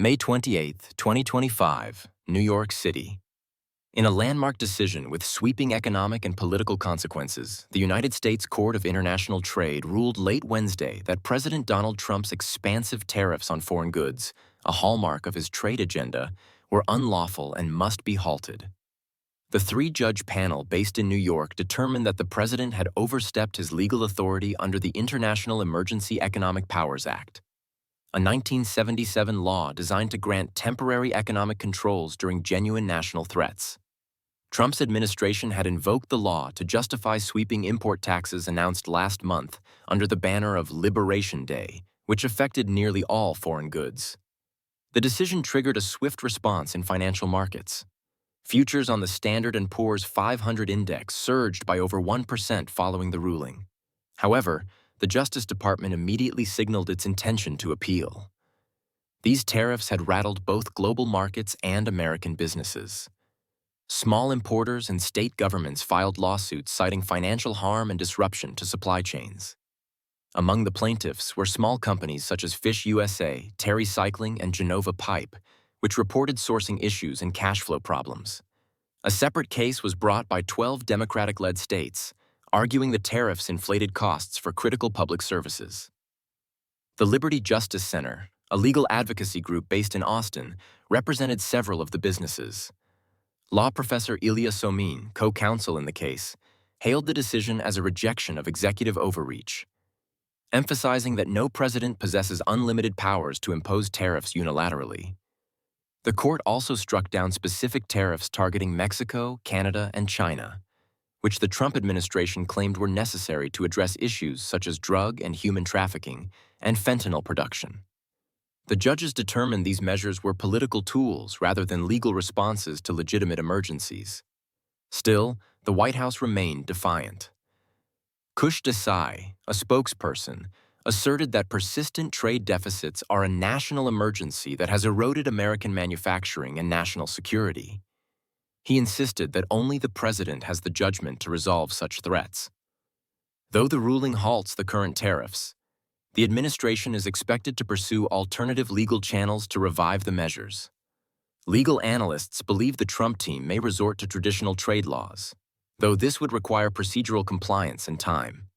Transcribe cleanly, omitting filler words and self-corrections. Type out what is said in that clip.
May 28, 2025, New York City. In a landmark decision with sweeping economic and political consequences, the United States Court of International Trade ruled late Wednesday that President Donald Trump's expansive tariffs on foreign goods, a hallmark of his trade agenda, were unlawful and must be halted. The three-judge panel based in New York determined that the president had overstepped his legal authority under the International Emergency Economic Powers Act, a 1977 law designed to grant temporary economic controls during genuine national threats. Trump's administration had invoked the law to justify sweeping import taxes announced last month under the banner of Liberation Day, which affected nearly all foreign goods. The decision triggered a swift response in financial markets. Futures on the Standard & Poor's 500 index surged by over 1% following the ruling. However, the Justice Department immediately signaled its intention to appeal. These tariffs had rattled both global markets and American businesses. Small importers and state governments filed lawsuits citing financial harm and disruption to supply chains. Among the plaintiffs were small companies such as Fish USA, Terry Cycling, and Genova Pipe, which reported sourcing issues and cash flow problems. A separate case was brought by 12 Democratic-led states, arguing the tariffs inflated costs for critical public services. The Liberty Justice Center, a legal advocacy group based in Austin, represented several of the businesses. Law professor Ilya Somin, co-counsel in the case, hailed the decision as a rejection of executive overreach, emphasizing that no president possesses unlimited powers to impose tariffs unilaterally. The court also struck down specific tariffs targeting Mexico, Canada, and China, which the Trump administration claimed were necessary to address issues such as drug and human trafficking and fentanyl production. The judges determined these measures were political tools rather than legal responses to legitimate emergencies. Still, the White House remained defiant. Kush Desai, a spokesperson, asserted that persistent trade deficits are a national emergency that has eroded American manufacturing and national security. He insisted that only the president has the judgment to resolve such threats. Though the ruling halts the current tariffs, the administration is expected to pursue alternative legal channels to revive the measures. Legal analysts believe the Trump team may resort to traditional trade laws, though this would require procedural compliance and time.